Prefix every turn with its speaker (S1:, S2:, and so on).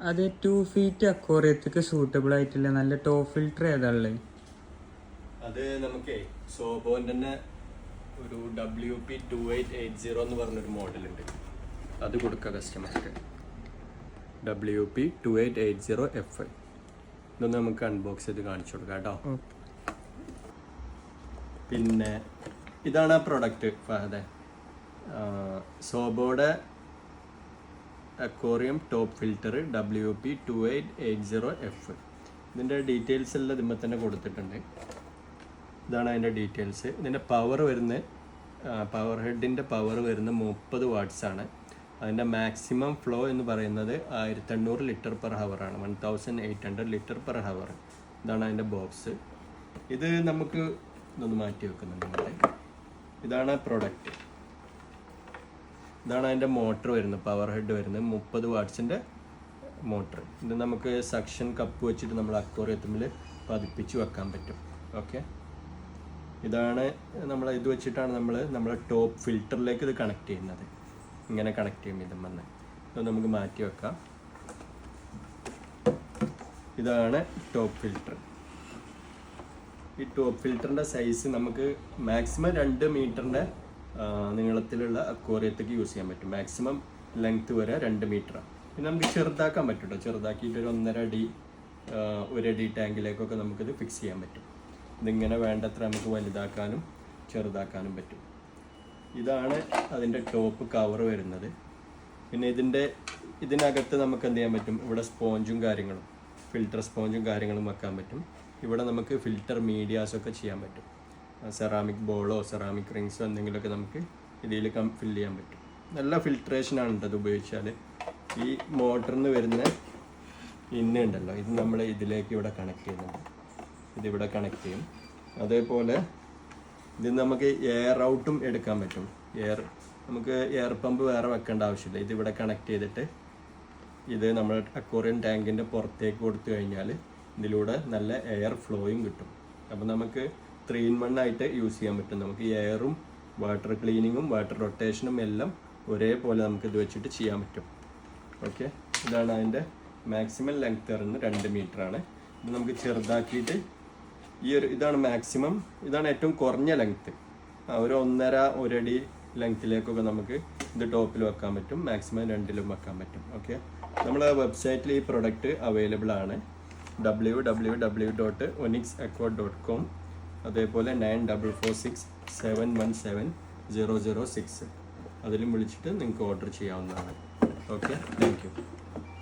S1: അത് 2 feet അക്വേറിയത്തിക്ക് suitable ആയിട്ടില്ല നല്ല ടോപ്പ് ഫിൽറ്റർ ഏതാ ഉള്ളത്?
S2: അത് നമുക്ക് സോബോന്റെ തന്നെ ഒരു WP2880 എന്ന് പറഞ്ഞൊരു മോഡലുണ്ട്. അത് കൊടുക്കുക കസ്റ്റമർക്ക്. WP2880F. ഇതൊന്ന് നമുക്ക് അൺബോക്സ് ചെയ്ത് കാണിച്ചു കൊടുക്കാം കേട്ടോ. പിന്നെ ഇതാണ് ആ പ്രൊഡക്റ്റ് ഫഹദെ, സോബോയുടെ അക്വേറിയം ടോപ്പ് ഫിൽറ്റർ WP2880F. ഇതിൻ്റെ ഡീറ്റെയിൽസ് എല്ലാം ഇതിന്മേൽ തന്നെ കൊടുത്തിട്ടുണ്ട്. ഇതാണ് അതിൻ്റെ ഡീറ്റെയിൽസ്. ഇതിൻ്റെ പവർ പവർ ഹെഡിൻ്റെ പവർ വരുന്നത് 30 വാട്ട്സ് ആണ്. അതിൻ്റെ മാക്സിമം ഫ്ലോ എന്ന് പറയുന്നത് 1800 ലിറ്റർ പെർ ഹവറാണ്. 1800 ലിറ്റർ പെർ ഹവർ. ഇതാണ് അതിൻ്റെ ബോക്സ്. ഇത് നമുക്ക് ഇതൊന്ന് മാറ്റി വെക്കുന്നുണ്ട് ഇവിടെ. ഇതാണ് പ്രൊഡക്റ്റ്. ഇതാണ് അതിൻ്റെ മോട്ടർ വരുന്നത്, പവർ ഹെഡ് വരുന്നത് 30 വാട്ട്സിൻ്റെ മോട്ടർ. ഇത് നമുക്ക് സക്ഷൻ കപ്പ് വെച്ചിട്ട് നമ്മൾ അക്വേറിയത്തിൽ പതിപ്പിച്ച് വെക്കാൻ പറ്റും. ഓക്കെ, ഇതാണ് നമ്മൾ ഇത് വെച്ചിട്ടാണ് നമ്മളെ ടോപ്പ് ഫിൽറ്ററിലേക്ക് ഇത് കണക്ട് ചെയ്യുന്നത്. ഇങ്ങനെ കണക്ട് ചെയ്യും ഇതും വന്ന്. ഇത് നമുക്ക് മാറ്റി വെക്കാം. ഇതാണ് ടോപ്പ് ഫിൽറ്റർ. ഈ ടോപ്പ് ഫിൽറ്ററിൻ്റെ സൈസ് നമുക്ക് മാക്സിമം 2 മീറ്ററിൻ്റെ നീളത്തിലുള്ള അക്വേറിയത്തേക്ക് യൂസ് ചെയ്യാൻ പറ്റും. മാക്സിമം ലെങ്ത് വരെ 2 മീറ്ററാണ്. പിന്നെ നമുക്ക് ചെറുതാക്കാൻ പറ്റും കേട്ടോ. ചെറുതാക്കിയിട്ട് ഒരു 1.5 അടി 1 അടി ടാങ്കിലേക്കൊക്കെ നമുക്കിത് ഫിക്സ് ചെയ്യാൻ പറ്റും. ഇതിങ്ങനെ വേണ്ടത്ര നമുക്ക് വലുതാക്കാനും ചെറുതാക്കാനും പറ്റും. ഇതാണ് അതിൻ്റെ ടോപ്പ് കവർ വരുന്നത്. പിന്നെ ഇതിനകത്ത് നമുക്ക് എന്ത് ചെയ്യാൻ പറ്റും, ഇവിടെ സ്പോഞ്ചും കാര്യങ്ങളും ഫിൽറ്റർ സ്പോഞ്ചും കാര്യങ്ങളും വെക്കാൻ പറ്റും. ഇവിടെ നമുക്ക് ഫിൽറ്റർ മീഡിയാസൊക്കെ ചെയ്യാൻ പറ്റും. സെറാമിക് ബോളോ സെറാമിക് റിങ്സോ എന്തെങ്കിലുമൊക്കെ നമുക്ക് ഇതിൽ ഫില്ല് ചെയ്യാൻ പറ്റും. നല്ല ഫിൽട്രേഷനാണ് ഇത് ഉപയോഗിച്ചാൽ. ഈ മോട്ടറിൽ നിന്ന് വരുന്ന ഉണ്ടല്ലോ, ഇത് നമ്മൾ ഇതിലേക്ക് ഇവിടെ കണക്ട് ചെയ്യുന്നുണ്ട്. ഇതിവിടെ കണക്ട് ചെയ്യും. അതേപോലെ ഇത് നമുക്ക് എയർ ഔട്ടും എടുക്കാൻ പറ്റും. നമുക്ക് എയർ പമ്പ് വേറെ വെക്കേണ്ട ആവശ്യമില്ല. ഇതിവിടെ കണക്ട് ചെയ്തിട്ട് ഇത് നമ്മൾ അക്വേറിയം ടാങ്കിൻ്റെ പുറത്തേക്ക് കൊടുത്തു കഴിഞ്ഞാൽ ഇതിലൂടെ നല്ല എയർ ഫ്ലോയും കിട്ടും. അപ്പോൾ നമുക്ക് 3 in 1 ആയിട്ട് യൂസ് ചെയ്യാൻ പറ്റും. നമുക്ക് എയറും വാട്ടർ ക്ലീനിങ്ങും വാട്ടർ റൊട്ടേഷനും എല്ലാം ഒരേപോലെ നമുക്ക് ഇത് വെച്ചിട്ട് ചെയ്യാൻ പറ്റും. ഓക്കെ, ഇതാണ് അതിൻ്റെ മാക്സിമം ലെങ്ത് വരുന്നത് 2 മീറ്ററാണ്. ഇത് നമുക്ക് ചെറുതാക്കിയിട്ട് ഇതാണ് മാക്സിമം, ഇതാണ് ഏറ്റവും കുറഞ്ഞ ലെങ്ത്ത്. ഒരു 1.5 അടി ലെങ്ത്തിലേക്കൊക്കെ നമുക്ക് ഇത് ടോപ്പിൽ വെക്കാൻ പറ്റും. മാക്സിമം 2ലും വെക്കാൻ പറ്റും. ഓക്കെ, നമ്മളെ വെബ്സൈറ്റിൽ ഈ പ്രൊഡക്റ്റ് അവൈലബിൾ ആണ്. www.onyxacqua.com. അതേപോലെ 9446717006 അതിലും വിളിച്ചിട്ട് നിങ്ങൾക്ക് ഓർഡർ ചെയ്യാവുന്നതാണ്. Okay, thank you.